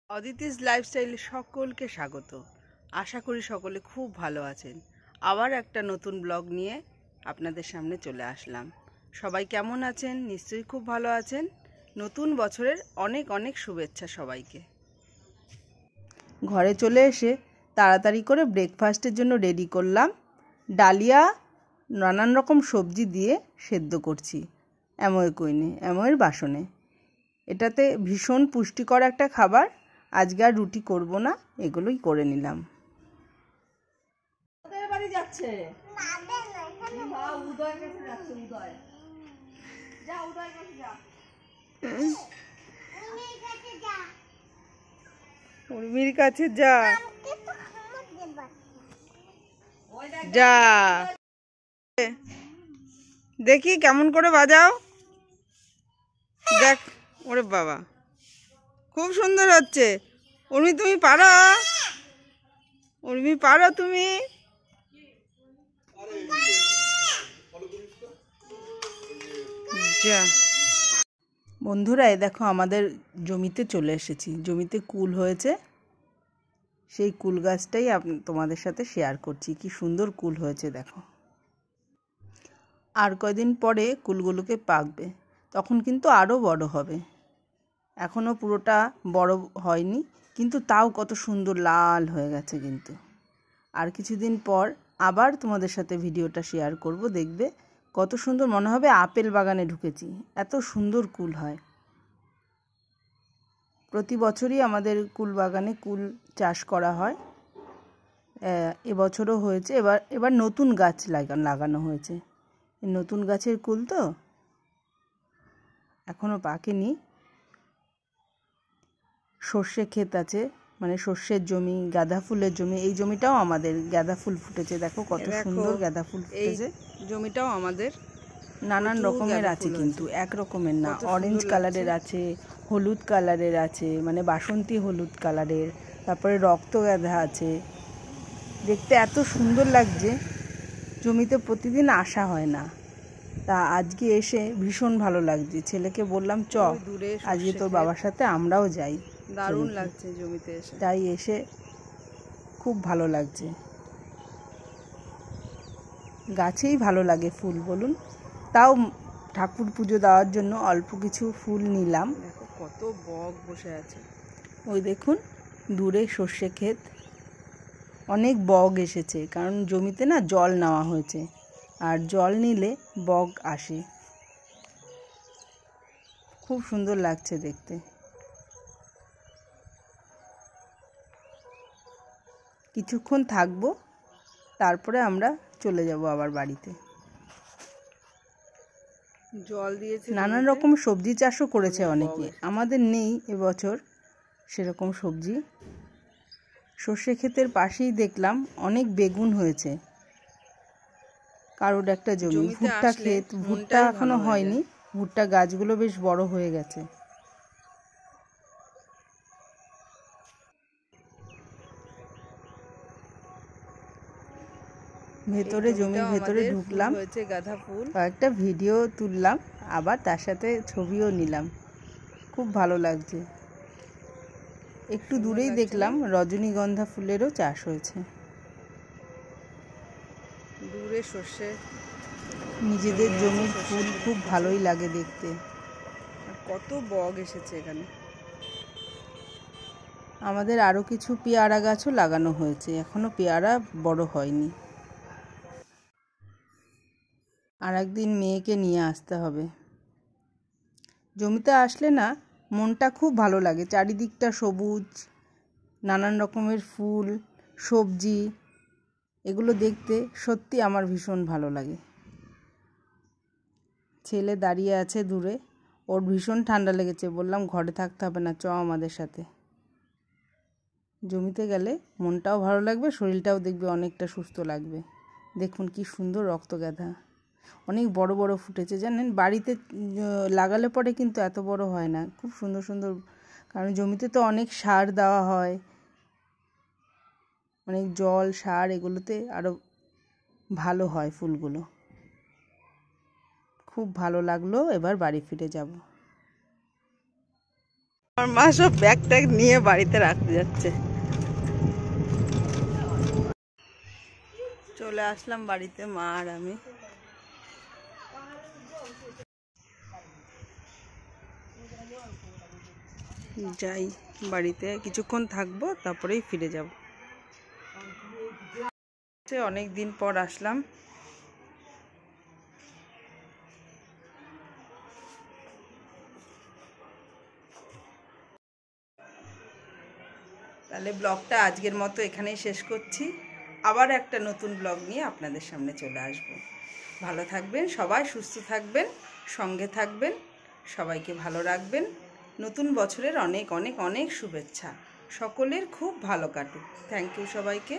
অদিতিস লাইফস্টাইলে সকলকে স্বাগত। আশা করি সকলে খুব ভালো আছেন। আবার একটা নতুন ব্লগ নিয়ে আপনাদের সামনে চলে আসলাম। সবাই কেমন আছেন? নিশ্চয়ই খুব ভালো আছেন। নতুন বছরের অনেক অনেক শুভেচ্ছা সবাইকে। ঘরে চলে এসে তাড়াতাড়ি করে ব্রেকফাস্টের জন্য রেডি করলাম। ডালিয়া নানান রকম সবজি দিয়ে সেদ্ধ করছি অ্যামোয়ের বাসনে। এটাতে ভীষণ পুষ্টিকর একটা খাবার। আজকে আর রুটি করব না, এগুলোই করে নিলাম। ওদের বাড়ি যাচ্ছে উদয় কাছে যাচ্ছে। উদয় যা, উদয় কাছে যা, উর্মির কাছে যা, যা দেখি কেমন করে বাজাও। দেখ, ওরে বাবা খুব সুন্দর হচ্ছে। উর্মি তুমি পারো? উর্মি পারো তুমি? যা বন্ধুরা, এই দেখো আমাদের জমিতে চলে এসেছি। জমিতে কুল হয়েছে, সেই কুল গাছটাই তোমাদের সাথে শেয়ার করছি। কি সুন্দর কুল হয়েছে দেখো। আর কয়দিন পরে কুলগুলোকে পাকবে, তখন কিন্তু আরও বড় হবে। এখনও পুরোটা বড় হয়নি, কিন্তু তাও কত সুন্দর লাল হয়ে গেছে। কিন্তু আর কিছুদিন পর আবার তোমাদের সাথে ভিডিওটা শেয়ার করব, দেখবে কত সুন্দর মনে হবে আপেল বাগানে ঢুকেছি। এত সুন্দর কুল হয়। প্রতি বছরই আমাদের কুল বাগানে কুল চাষ করা হয়। এবছরও হয়েছে। এবার নতুন গাছ লাগানো হয়েছে। নতুন গাছের কুল তো এখনও পাকেনি। সর্ষে ক্ষেত আছে, মানে সর্ষের জমি, গাঁদা ফুলের জমি। এই জমিটাও আমাদের, গাঁদা ফুল ফুটেছে দেখো, কত সুন্দর গাঁদা ফুল ফুটেছে। জমিটাও আমাদের। নানান রকমের আছে, কিন্তু এক রকমের না। অরেঞ্জ কালারের আছে, হলুদ কালারের আছে, মানে বাসন্তী হলুদ কালারের, তারপরে রক্ত গাঁদা আছে। দেখতে এত সুন্দর লাগছে। জমিতে প্রতিদিন আসা হয় না, তা আজকে এসে ভীষণ ভালো লাগছে। ছেলেকে বললাম চ আজকে তোর বাবার সাথে আমরাও যাই। দারুণ লাগছে জমিতে এসে, তাই এসে খুব ভালো লাগছে। গাছেই ভালো লাগে ফুল বলুন। তাও ঠাকুর পুজো দেওয়ার জন্য অল্প কিছু ফুল নিলাম। দেখো কত বক বসে আছে। ওই দেখুন দূরে সর্ষে ক্ষেত, অনেক বক এসেছে, কারণ জমিতে না জল নেওয়া হয়েছে, আর জল নিলে বক আসে। খুব সুন্দর লাগছে দেখতে। কিছুক্ষণ থাকবো, তারপরে আমরা চলে যাব আবার বাড়িতে। জল দিয়েছে। নানান রকম সবজি চাষও করেছে অনেকে, আমাদের নেই এবছর সেরকম সবজি। সর্ষে ক্ষেতের পাশেই দেখলাম অনেক বেগুন হয়েছে। কারোর একটা জমি ভুট্টা ক্ষেত, ভুট্টা এখনো হয়নি, ভুট্টা গাছগুলো বেশ বড় হয়ে গেছে। ভেতরে, জমির ভেতরে ঢুকলাম, গাঁদা ফুল, কয়েকটা ভিডিও তুললাম, আবার তার সাথে ছবিও নিলাম। খুব ভালো লাগছে। একটু দূরেই দেখলাম রজনীগন্ধা ফুলেরও চাষ হয়েছে। দূরে সর্ষে, নিজেদের জমির ফুল খুব ভালোই লাগে দেখতে। আর কত বক এসেছে এখানে। আমাদের আরও কিছু পেয়ারা গাছও লাগানো হয়েছে, এখনো পেয়ারা বড় হয়নি। আর একদিন মেয়েকে নিয়ে আসতে হবে। জমিতে আসলে না মনটা খুব ভালো লাগে। চারিদিকটা সবুজ, নানান রকমের ফুল, সবজি, এগুলো দেখতে সত্যি আমার ভীষণ ভালো লাগে। ছেলে দাঁড়িয়ে আছে দূরে, ওর ভীষণ ঠান্ডা লেগেছে। বললাম ঘরে থাকতে হবে না, চ আমাদের সাথে। জমিতে গেলে মনটাও ভালো লাগবে, শরীরটাও দেখবে অনেকটা সুস্থ লাগবে। দেখুন কি সুন্দর রক্তগাঁদা, অনেক বড় বড় ফুটেছে জানেন। বাড়িতে লাগালে পরে কিন্তু এত বড় হয় না। খুব সুন্দর সুন্দর, কারণ জমিতে তো অনেক সার দেওয়া হয়, অনেক জল, সার, এগুলোতে আরও ভালো হয় ফুলগুলো। খুব ভালো লাগলো। এবার বাড়ি ফিরে যাব। আমার মা সব ব্যাগ ট্যাগ নিয়ে বাড়িতে রাখতে যাচ্ছে। চলে আসলাম বাড়িতে, মা আর আমি। যাই বাড়িতে, কিছুক্ষণ থাকবো, তারপরেই ফিরে যাব। অনেক দিন পর আসলাম। তাহলে ব্লগটা আজকের মতো এখানেই শেষ করছি। আবার একটা নতুন ব্লগ নিয়ে আপনাদের সামনে চলে আসব। ভালো থাকবেন সবাই, সুস্থ থাকবেন, সঙ্গে থাকবেন, সবাইকে ভালো রাখবেন। নতুন বছরের অনেক অনেক অনেক শুভেচ্ছা। সকলের খুব ভালো কাটুক। থ্যাংক ইউ সবাইকে।